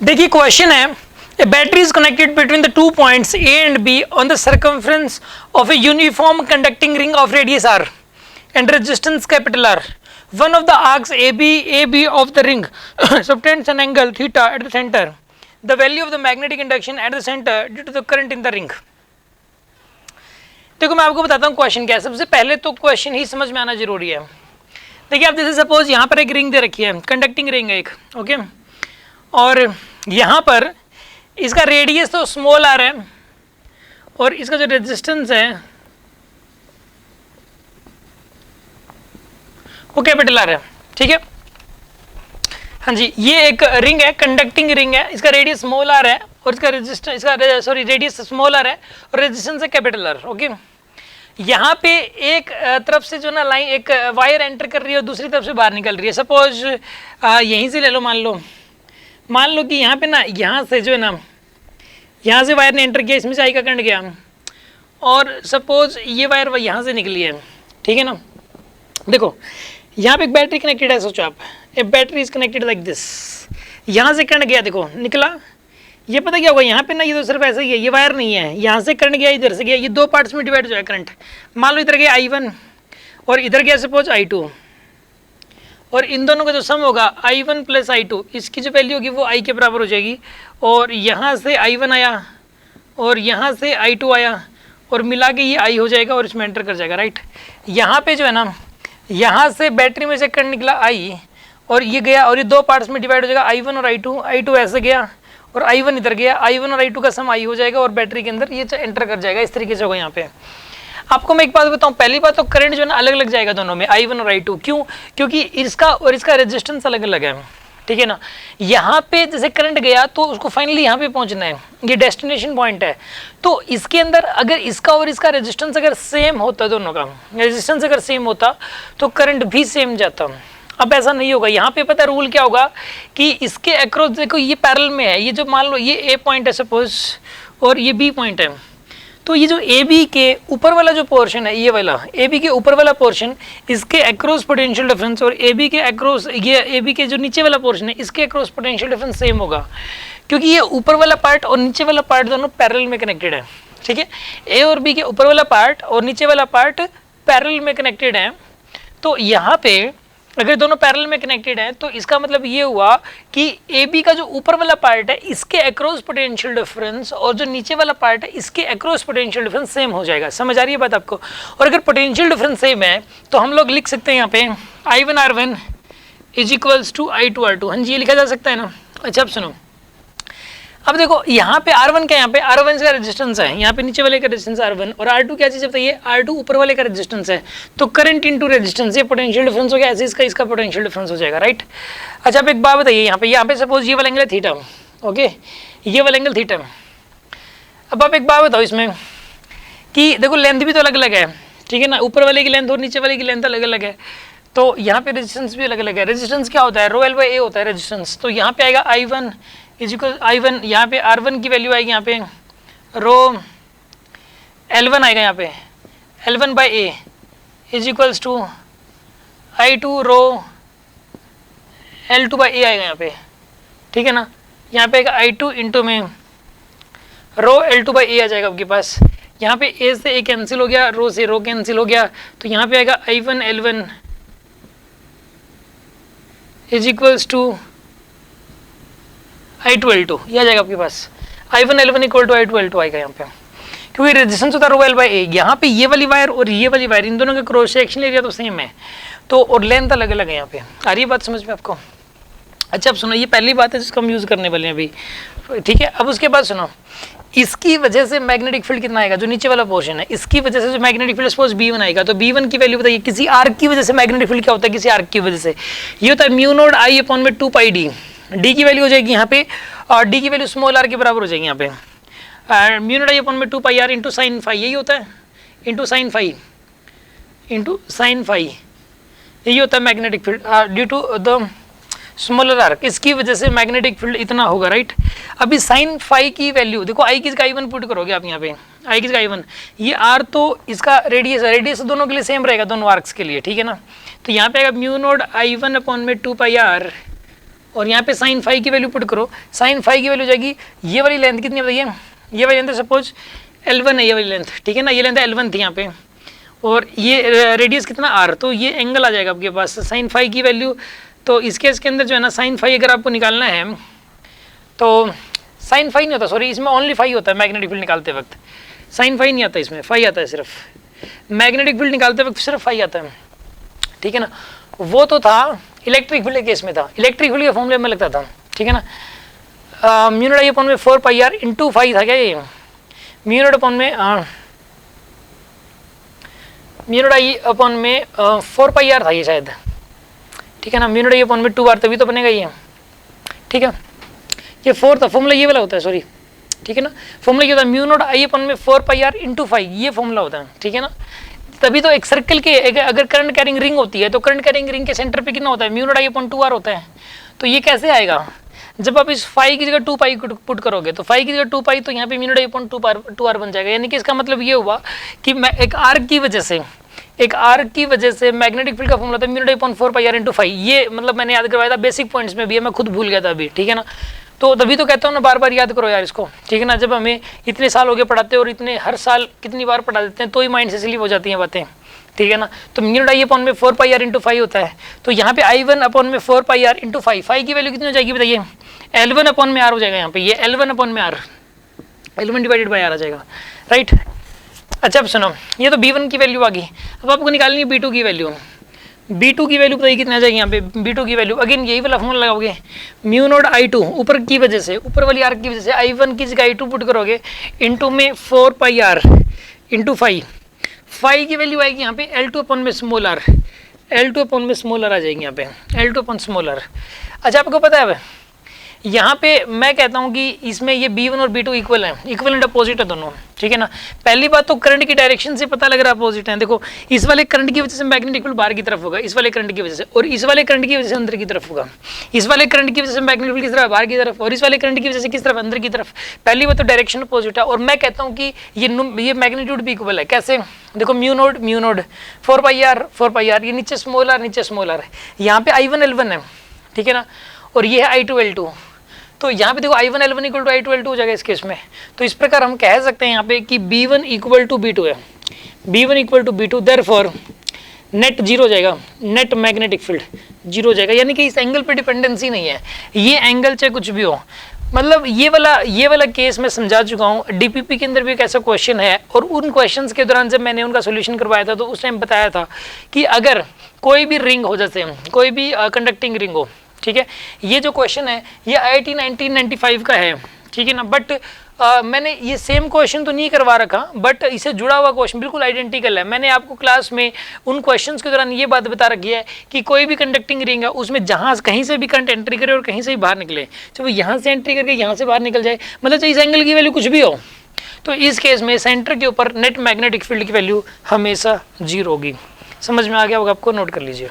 देखिए क्वेश्चन है, a battery is connected between the 2 points A and B on the circumference of a uniform conducting ring of radius r and resistance capital R. One of the arcs AB of the ring subtends an angle theta at the center. The value of the magnetic induction at the center due to the current in the ring. देखो मैं आपको बताता हूँ question क्या है। सबसे पहले तो क्वेश्चन ही समझ में आना जरूरी है। देखिए आप जैसे सपोज यहाँ पर एक रिंग दे रखी है, कंडक्टिंग रिंग है एक, ओके, और यहाँ पर इसका रेडियस तो स्मॉल आर है और इसका जो रेजिस्टेंस है वो कैपिटल आर है, ठीक है। हाँ जी, ये एक रिंग है, कंडक्टिंग रिंग है, इसका रेडियस स्मॉल आर है और इसका रेजिस्टेंस, इसका सॉरी रेडियस स्मॉल आर है और रेजिस्टेंस है कैपिटल आर, ओके। यहाँ पे एक तरफ से जो ना लाइन, एक वायर एंटर कर रही है और दूसरी तरफ से बाहर निकल रही है। सपोज यहीं से ले लो, मान लो कि यहाँ पे ना, यहाँ से जो है ना, यहाँ से वायर ने एंटर किया, इसमें से आई का करंट गया और सपोज ये वायर यहाँ से निकली है, ठीक है ना। देखो यहाँ पे एक बैटरी कनेक्टेड है, सोचो आप, a battery is connected like this, यहाँ से करंट गया, देखो निकला, ये पता क्या होगा यहाँ पे ना, ये तो सिर्फ ऐसा ही है, ये वायर नहीं है, यहाँ से करंट गया, इधर से गया, ये दो पार्ट्स में डिवाइड हो जाए करंट। मान लो इधर गया I1 और इधर गया सपोज I2, और इन दोनों का जो सम होगा I1 प्लस I2, इसकी जो वैल्यू होगी वो I के बराबर हो जाएगी। और यहाँ से I1 आया और यहाँ से I2 आया और मिला के ये I हो जाएगा और इसमें एंटर कर जाएगा, राइट। यहाँ पे जो है ना, यहाँ से बैटरी में से करंट निकला I और ये गया और ये दो पार्ट्स में डिवाइड हो जाएगा, I1 और I2 ऐसे गया और I1 इधर गया, I1 और I2 का सम I हो जाएगा और बैटरी के अंदर ये एंटर कर जाएगा। इस तरीके से होगा। यहाँ पे आपको मैं एक बात बताऊं, पहली बात तो करंट जो है ना अलग अलग जाएगा दोनों में, I1 और I2, क्यों? क्योंकि इसका और इसका रेजिस्टेंस अलग अलग है, ठीक है ना। यहाँ पे जैसे करंट गया तो उसको फाइनली यहाँ पे पहुँचना है, ये डेस्टिनेशन पॉइंट है। तो इसके अंदर अगर इसका और इसका रेजिस्टेंस अगर सेम होता, दोनों का रेजिस्टेंस अगर सेम होता तो करंट भी सेम जाता। अब ऐसा नहीं होगा। यहाँ पे पता रूल क्या होगा कि इसके अक्रॉस, देखो ये पैरेलल में है, ये जो मान लो ये ए पॉइंट है सपोज और ये बी पॉइंट है, तो ये जो ए बी के ऊपर वाला जो पोर्शन है, ये वाला ए बी के ऊपर वाला पोर्शन, इसके अक्रॉस पोटेंशियल डिफरेंस और ए बी के अक्रॉस, ये ए बी के जो नीचे वाला पोर्शन है, इसके अक्रॉस पोटेंशियल डिफरेंस सेम होगा, क्योंकि ये ऊपर वाला पार्ट और नीचे वाला पार्ट दोनों पैरेलल में कनेक्टेड है, ठीक है। ए और बी के ऊपर वाला पार्ट और नीचे वाला पार्ट पैरेलल में कनेक्टेड है। तो यहाँ पे अगर दोनों पैरेलल में कनेक्टेड हैं तो इसका मतलब ये हुआ कि ए बी का जो ऊपर वाला पार्ट है इसके अक्रॉस पोटेंशियल डिफरेंस और जो नीचे वाला पार्ट है इसके अक्रॉस पोटेंशियल डिफरेंस सेम हो जाएगा। समझ आ रही है बात आपको? और अगर पोटेंशियल डिफरेंस सेम है तो हम लोग लिख सकते हैं यहाँ पे I1R1 is equals to I2R2। हाँ जी, ये लिखा जा सकता है ना। अच्छा अब सुनो, अब देखो यहाँ पे R1 क्या है, यहाँ पे R1 का रेजिस्टेंस है, यहाँ पे नीचे वाले का रेजिस्टेंस R1 और R2 क्या चीज़ बताइए, R2 ऊपर वाले का रेजिस्टेंस है। तो करंट इनटू रेजिस्टेंस, ये पोटेंशियल डिफरेंस हो गया, ऐसे इसका इसका पोटेंशियल डिफरेंस हो जाएगा, राइट। अच्छा अब एक बात बताइए, यहाँ पे सपोज ये वाला एंगल थीटा, ओके, ये वाला एंगल थीटा। अब आप एक बात बताओ इसमें कि देखो लेंथ भी तो अलग अलग है, ठीक है ना, ऊपर वाले की लेंथ और नीचे वाले की लेंथ अलग अलग है, तो यहाँ पे रेजिस्टेंस भी अलग अलग है। रेजिस्टेंस क्या होता है, रो एल बाई ए होता है रेजिस्टेंस। तो यहाँ पे आएगा I1 इज इक्वल I1, यहाँ पे R1 की वैल्यू आएगी, यहाँ पे रो L1 आएगा, यहाँ पे L1 by A is equals to I2 rho L2 by A आएगा यहाँ पे, ठीक है ना। यहाँ पे आएगा I2 इंटू में रो L2 बाई ए आ जाएगा आपके पास। यहाँ पे ए से ए कैंसिल हो गया, रो से रो कैंसिल हो गया, तो यहाँ पे आएगा I1 L1 is equals to I2 L2, ये आ जाएगा आपके पास। I1 L1 equal to I2 L2 आएगा यहाँ पे, क्योंकि रेजिस्टेंस होता है रो एल बाई ए। यहाँ पे ये वाली वायर और ये वाली वायर, इन दोनों का क्रॉस सेक्शन एरिया तो सेम है, तो और लेंथ अलग अलग है यहाँ पे। आ रही है बात समझ में आपको? अच्छा अब सुनो, ये पहली बात है जिसको हम यूज़ करने वाले हैं अभी, ठीक है। अब उसके बाद सुनो, इसकी वजह से मैग्नेटिक फील्ड कितना आएगा, जो नीचे वाला पोर्शन है, इसकी वजह से जो मैग्नेटिक फील्ड सपोज B1 आएगा, तो B1 की वैल्यू बताइए। किसी आर्क की वजह से मैग्नेटिक फील्ड क्या होता है, किसी आर्क की वजह से ये होता है म्यू नोड I अपॉन में 2 पाई डी। डी की वैल्यू हो जाएगी यहाँ पे, और डी की वैल्यू स्मॉल आर के बराबर हो जाएगी यहाँ पे, म्यू नोड I अपॉन में 2 pi r into sine phi, यही होता है, इंटू साइन फाई, यही होता है magnetic field due to the smaller arc. इसकी वजह से मैग्नेटिक फील्ड इतना होगा, राइट। अभी साइन फाई की वैल्यू देखो, आई की I1 पुट करोगे आप यहाँ पे, आई किसका I1, ये आर तो इसका रेडियस है, रेडियस दोनों के लिए सेम रहेगा, दोनों आर्क्स के लिए, ठीक है ना। तो यहाँ पे आएगा म्यू नोड I1 अपॉन में 2 पाई आर, और यहाँ पे साइन फाई की वैल्यू पुट करो, साइन फाई की वैल्यू जाएगी, ये वाली लेंथ कितनी बताइए, ये वाली लेंथ सपोज L1 है, ये वाली लेंथ, ठीक है ना, ये लेंथ L1 थी यहाँ पे, और ये रेडियस कितना आर, तो ये एंगल आ जाएगा आपके पास साइन फाई की वैल्यू। तो इस केस के अंदर जो है ना साइन फाई अगर आपको निकालना है तो साइन फाई नहीं होता, सॉरी इसमें ओनली फाई होता है मैग्नेटिक फील्ड निकालते वक्त, साइन फाई नहीं आता इसमें, फाई आता है सिर्फ, मैग्नेटिक फील्ड निकालते वक्त सिर्फ फाई आता है, ठीक है ना। वो तो था इलेक्ट्रिक फील्ड के केस में था, इलेक्ट्रिक फील्ड के फॉर्मूले में लगता था, ठीक है ना। म्यू नॉट आई अपॉन में 4 पाई आर इंटू फाई था क्या ये, म्यू नॉट अपॉन में म्यू नॉट आई अपॉन में 4 पाई आर था ये शायद, ठीक है ना, म्यू नॉट आई अपॉन में 2 आर तभी तो बनेगा ये, ठीक है। ये 4 था, फॉर्मूला ये वाला होता है, सॉरी, ठीक है ना, फॉर्मूला ये होता है म्यू नॉट आई अपॉन में 4 पाई आर इंटू फाई, ये फॉर्मूला होता है, ठीक है ना। तभी तो एक सर्कल के अगर करंट कैरिंग रिंग होती है तो करंट कैरिंग रिंग के सेंटर पे कितना होता है, mu naught I upon 2 r होता है। तो ये कैसे आएगा, जब आप इस फाई की जगह 2 पाई पुट करोगे, तो फाई की जगह 2 पाई, तो यहाँ पे mu naught I upon 2 r बन जाएगा, यानी कि इसका मतलब ये हुआ कि मैं एक आर्क की वजह से मैग्नेटिक फील्ड का फॉर्मूला था mu naught I upon 4 pi r into phi, ये मतलब मैंने याद करवाया था, बेसिक पॉइंट्स में भी है, मैं खुद भूल गया था अभी, ठीक है ना। तो तभी तो कहता हूँ ना बार बार याद करो यार इसको, ठीक है ना। जब हमें इतने साल हो गए पढ़ाते और इतने हर साल कितनी बार पढ़ा देते हैं तो ही माइंड से स्लिप हो जाती हैं बातें, ठीक है ना। तो म्यू नॉट आई अपॉन में 4 पाई आर इंटू फाई होता है, तो यहाँ पे I1 अपॉन में 4 pi r into phi, phi की वैल्यू कितनी हो जाएगी बताइए, L1 अपॉन में आर हो जाएगा, यहाँ पे ये L1 अपॉन में R, L1 divided by R आ जाएगा, राइट। अच्छा अब सुनो, ये तो B1 की वैल्यू आ गई, अब आपको निकालनी है B2 की वैल्यू, B2 की वैल्यू बताइए कितना आ जाएगी यहाँ पे, B2 की वैल्यू अगेन यही वाला फॉर्मूला लगाओगे, म्यू नॉट I2 ऊपर की वजह से, ऊपर वाली आर्क की वजह से I1 की जगह I2 पुट करोगे इंटू में 4 pi r into phi, phi की वैल्यू आएगी यहाँ पे L2 अपॉन में स्मॉल आर, L2 अपॉन में स्मॉल आर आ जाएगी यहाँ पे, L2 अपॉन स्मॉल आर। अच्छा आपको पता है यहाँ पे मैं कहता हूँ कि इसमें ये B1 और B2 इक्वल है, इक्वल एंड अपोजिट है दोनों, ठीक है ना। पहली बात तो करंट की डायरेक्शन से पता लग रहा है अपोजिट है, देखो इस वाले करंट की वजह से मैग्नेटिक फील्ड बाहर की तरफ होगा, इस वाले करंट की वजह से, और इस वाले करंट की वजह से अंदर की तरफ होगा, इस वाले करंट की वजह से मैग्नेटिक फील्ड किस तरफ बाहर की तरफ, और इस वाले करंट की वजह से किस तरफ अंदर की तरफ। पहली बात तो डायरेक्शन अपोजिट है, और मैं कहता हूँ कि ये मैग्नीट्यूड भी इक्वल है, कैसे देखो म्यू नोड 4 पाई आर, ये नीचे स्मॉल आर है, यहाँ पे I1 L1 है, ठीक है ना, और ये है I2 L2, तो यहाँ पे देखो I1 L1 equal to I2 L2 हो जाएगा इस केस में। तो इस प्रकार हम कह सकते हैं यहाँ पे कि B1 इक्वल टू B2 है, B1 equal to B2, therefore net zero हो जाएगा, नेट मैग्नेटिक फील्ड जीरो हो जाएगा, यानी कि इस एंगल पे डिपेंडेंसी नहीं है, ये एंगल चाहे कुछ भी हो, मतलब ये वाला केस मैं समझा चुका हूँ। DPP के अंदर भी एक ऐसा क्वेश्चन है, और उन क्वेश्चंस के दौरान जब मैंने उनका सोल्यूशन करवाया था तो उस टाइम बताया था कि अगर कोई भी रिंग हो, जैसे कोई भी कंडक्टिंग रिंग हो, ठीक है, ये जो क्वेश्चन है ये IIT 1995 का है, ठीक है ना, बट मैंने ये सेम क्वेश्चन तो नहीं करवा रखा, बट इसे जुड़ा हुआ क्वेश्चन बिल्कुल आइडेंटिकल है। मैंने आपको क्लास में उन क्वेश्चंस के दौरान ये बात बता रखी है कि कोई भी कंडक्टिंग रिंग है उसमें जहाँ कहीं से भी करंट एंट्री करे और कहीं से भी बाहर निकले, चाहे वो यहाँ से एंट्री करके यहाँ से बाहर निकल जाए, मतलब चाहे इस एंगल की वैल्यू कुछ भी हो, तो इस केस में सेंटर के ऊपर नेट मैग्नेटिक फील्ड की वैल्यू हमेशा जीरो होगी। समझ में आ गया होगा आपको, नोट कर लीजिए।